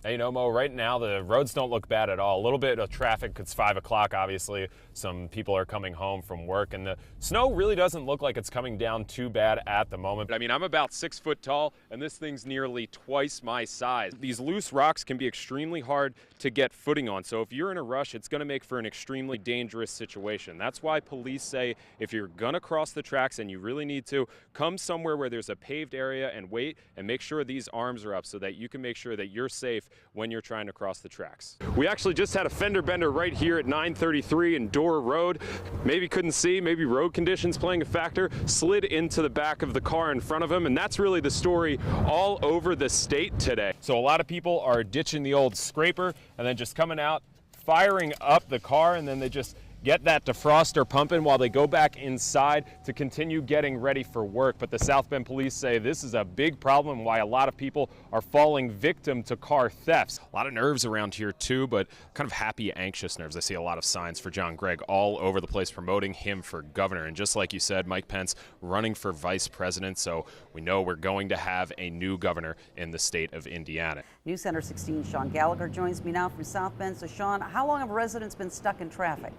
Hey, Mo, right now the roads don't look bad at all. A little bit of traffic, it's 5 o'clock, obviously. Some people are coming home from work, and the snow really doesn't look like it's coming down too bad at the moment. I mean, I'm about 6 foot tall, and this thing's nearly twice my size. These loose rocks can be extremely hard to get footing on, so if you're in a rush, it's going to make for an extremely dangerous situation. That's why police say if you're going to cross the tracks and you really need to, come somewhere where there's a paved area and wait, and make sure these arms are up so that you can make sure that you're safe when you're trying to cross the tracks. We actually just had a fender bender right here at 933 and Door Road. Maybe couldn't see, maybe road conditions playing a factor, slid into the back of the car in front of him, and that's really the story all over the state today. So a lot of people are ditching the old scraper and then just coming out, firing up the car, and then they just get that defroster pumping while they go back inside to continue getting ready for work. But the South Bend police say this is a big problem, why a lot of people are falling victim to car thefts. A lot of nerves around here too, but kind of happy, anxious nerves. I see a lot of signs for John Gregg all over the place promoting him for governor. And just like you said, Mike Pence running for vice president. So we know we're going to have a new governor in the state of Indiana. News Center 16, Shaun Gallagher joins me now from South Bend. So Shaun, how long have residents been stuck in traffic?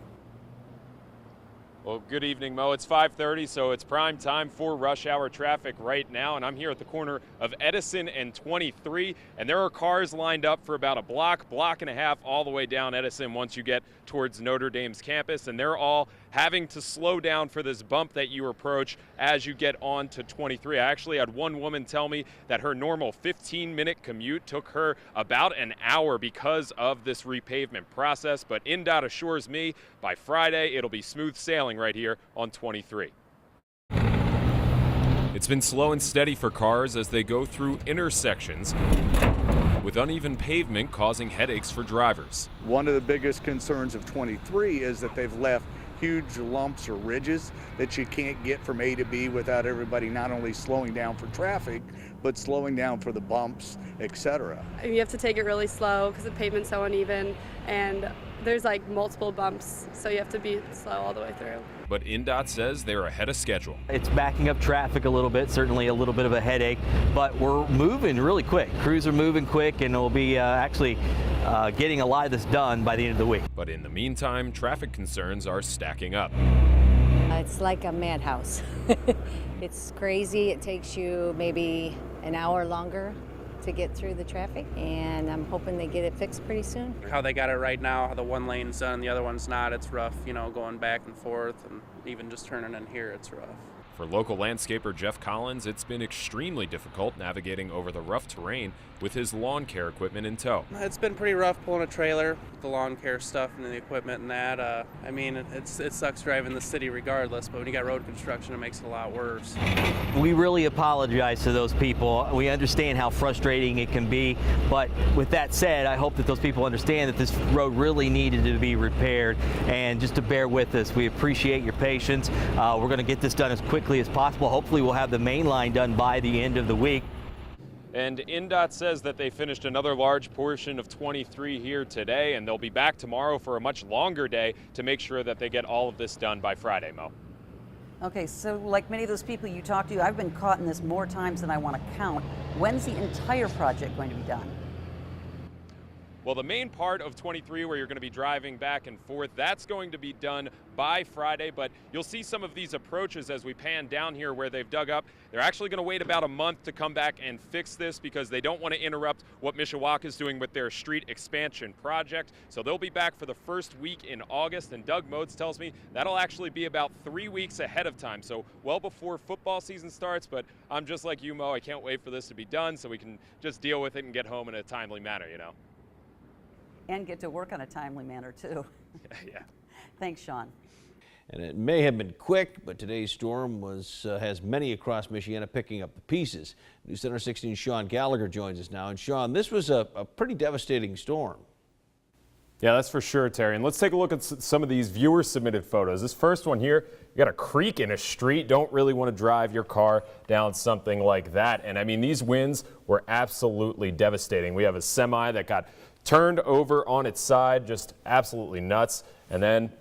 Well, good evening, Mo. It's 5:30, so it's prime time for rush hour traffic right now, and I'm here at the corner of Edison and 23, and there are cars lined up for about a block and a half all the way down Edison once you get towards Notre Dame's campus, and they're all having to slow down for this bump that you approach as you get on to 23. I actually had one woman tell me that her normal 15-minute commute took her about an hour because of this repavement process, but INDOT assures me by Friday it'll be smooth sailing right here on 23. It's been slow and steady for cars as they go through intersections, with uneven pavement causing headaches for drivers. One of the biggest concerns of 23 is that they've left huge lumps or ridges that you can't get from A to B without everybody not only slowing down for traffic, but slowing down for the bumps, etc. You have to take it really slow because the pavement's so uneven, and there's like multiple bumps, so you have to be slow all the way through. But INDOT says they're ahead of schedule. It's backing up traffic a little bit, certainly a little bit of a headache, but we're moving really quick. Crews are moving quick, and we'll be actually getting a lot of this done by the end of the week. But in the meantime, traffic concerns are stacking up. It's like a madhouse. It's crazy. It takes you maybe an hour longer to get through the traffic, and I'm hoping they get it fixed pretty soon. How they got it right now, how the one lane's done, the other one's not, it's rough, you know, going back and forth, and even just turning in here, it's rough. For local landscaper Jeff Collins, it's been extremely difficult navigating over the rough terrain with his lawn care equipment in tow. It's been pretty rough pulling a trailer with the lawn care stuff and the equipment and that. I mean, it sucks driving the city regardless, but when you got road construction, it makes it a lot worse. We really apologize to those people. We understand how frustrating it can be, but with that said, I hope that those people understand that this road really needed to be repaired, and just to bear with us. We appreciate your patience. We're going to get this done as quickly as possible. Hopefully we'll have the main line done by the end of the week. And INDOT says that they finished another large portion of 23 here today, and they'll be back tomorrow for a much longer day to make sure that they get all of this done by Friday, Mo. Okay, so like many of those people you talk to, I've been caught in this more times than I want to count. When's the entire project going to be done? Well, the main part of 23 where you're going to be driving back and forth, that's going to be done by Friday, but you'll see some of these approaches as we pan down here where they've dug up. They're actually going to wait about a month to come back and fix this because they don't want to interrupt what Mishawaka is doing with their street expansion project. So they'll be back for the first week in August, and Doug Modes tells me that'll actually be about 3 weeks ahead of time, so well before football season starts. But I'm just like you, Mo. I can't wait for this to be done so we can just deal with it and get home in a timely manner, you know. And get to work on a timely manner, too. Yeah. Thanks, Shaun. And it may have been quick, but today's storm has many across Michiana picking up the pieces. News Center 16 Shaun Gallagher joins us now. And Shaun, this was a pretty devastating storm. Yeah, that's for sure, Terry. And let's take a look at some of these viewer-submitted photos. This first one here, you got a creek in a street. Don't really want to drive your car down something like that. And I mean, these winds were absolutely devastating. We have a semi that got turned over on its side, just absolutely nuts. And then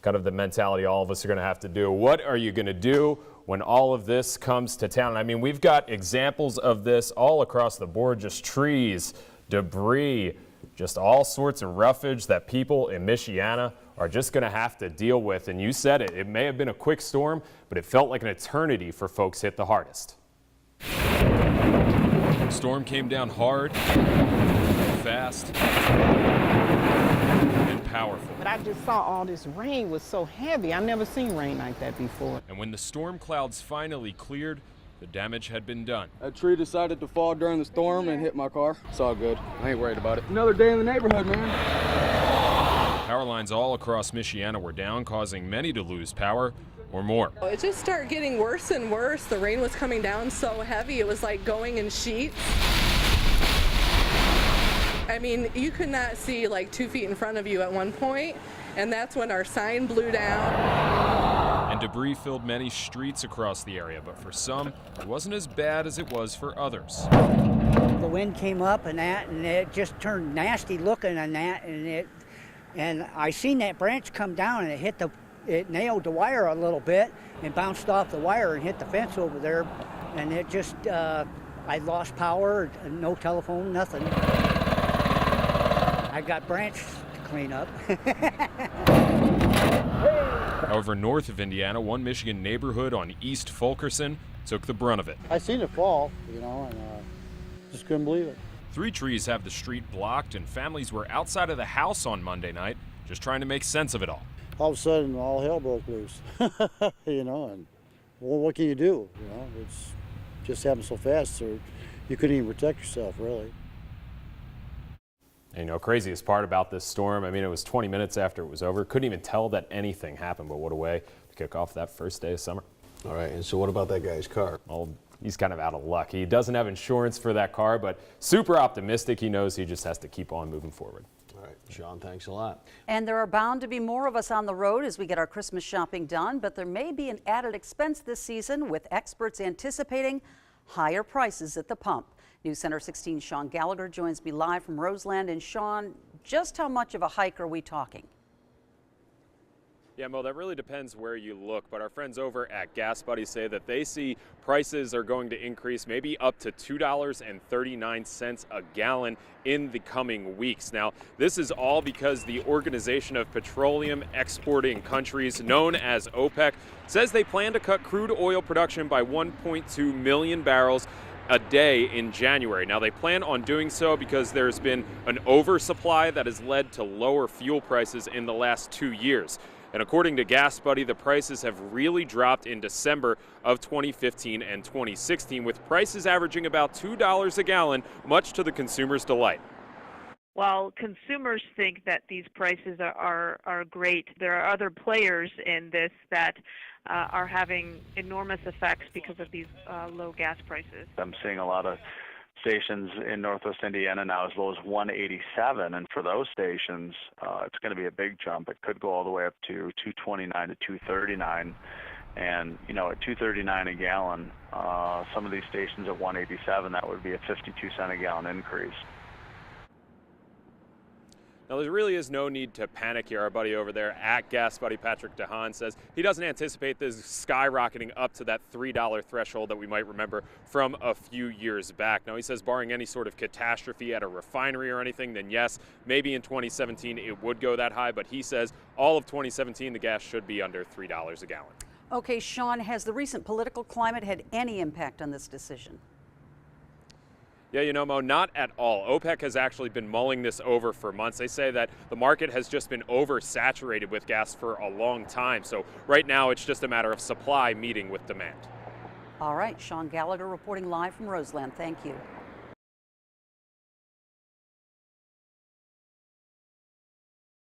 kind of the mentality all of us are going to have to do. What are you going to do when all of this comes to town? I mean, we've got examples of this all across the board, just trees debris, just all sorts of roughage that people in Michiana are just going to have to deal with. And you said it, it may have been a quick storm, but it felt like an eternity for folks hit the hardest. The storm came down hard, fast, and powerful. But I just saw all this rain was so heavy. I've never seen rain like that before. And when the storm clouds finally cleared, the damage had been done. A tree decided to fall during the storm and hit my car. It's all good. I ain't worried about it. Another day in the neighborhood, man. Power lines all across Michiana were down, causing many to lose power or more. It just started getting worse and worse. The rain was coming down so heavy, it was like going in sheets. I mean, you could not see like 2 feet in front of you at one point, and that's when our sign blew down. And debris filled many streets across the area, but for some, it wasn't as bad as it was for others. The wind came up and it just turned nasty looking on that, and I seen that branch come down and it nailed the wire a little bit and bounced off the wire and hit the fence over there, and it just, I lost power, no telephone, nothing. I got branch to clean up. However, north of Indiana, one Michigan neighborhood on East Fulkerson took the brunt of it. I seen it fall, and just couldn't believe it. 3 trees have the street blocked, and families were outside of the house on Monday night, just trying to make sense of it all. All of a sudden, all hell broke loose, and well, what can you do? It's just happened so fast, so you couldn't even protect yourself, really. And craziest part about this storm, I mean, it was 20 minutes after it was over. Couldn't even tell that anything happened, but what a way to kick off that first day of summer. All right, and so what about that guy's car? Well, he's kind of out of luck. He doesn't have insurance for that car, but super optimistic. He knows he just has to keep on moving forward. All right, Shaun, thanks a lot. And there are bound to be more of us on the road as we get our Christmas shopping done, but there may be an added expense this season, with experts anticipating higher prices at the pump. News Center 16's Shaun Gallagher joins me live from Roseland. And Shaun, just how much of a hike are we talking? Yeah, Mo, that really depends where you look, but our friends over at Gas Buddy say that they see prices are going to increase maybe up to $2.39 a gallon in the coming weeks. Now, this is all because the Organization of Petroleum Exporting Countries, known as OPEC, says they plan to cut crude oil production by 1.2 million barrels a day in January. Now, they plan on doing so because there's been an oversupply that has led to lower fuel prices in the last 2 years. And according to Gas Buddy, the prices have really dropped in December of 2015 and 2016, with prices averaging about $2 a gallon, much to the consumer's delight. While consumers think that these prices are great, there are other players in this that are having enormous effects because of these low gas prices. I'm seeing a lot of stations in Northwest Indiana now as low as 187, and for those stations, it's going to be a big jump. It could go all the way up to 229 to 239, and at 239 a gallon, some of these stations at 187, that would be a 52-cent a gallon increase. Now, there really is no need to panic here. Our buddy over there at Gas Buddy, Patrick DeHaan, says he doesn't anticipate this skyrocketing up to that $3 threshold that we might remember from a few years back. Now, he says barring any sort of catastrophe at a refinery or anything, then yes, maybe in 2017 it would go that high, but he says all of 2017 the gas should be under $3 a gallon. Okay, Shaun, has the recent political climate had any impact on this decision? Yeah, Mo, not at all. OPEC has actually been mulling this over for months. They say that the market has just been oversaturated with gas for a long time. So right now it's just a matter of supply meeting with demand. All right, Shaun Gallagher reporting live from Roseland. Thank you.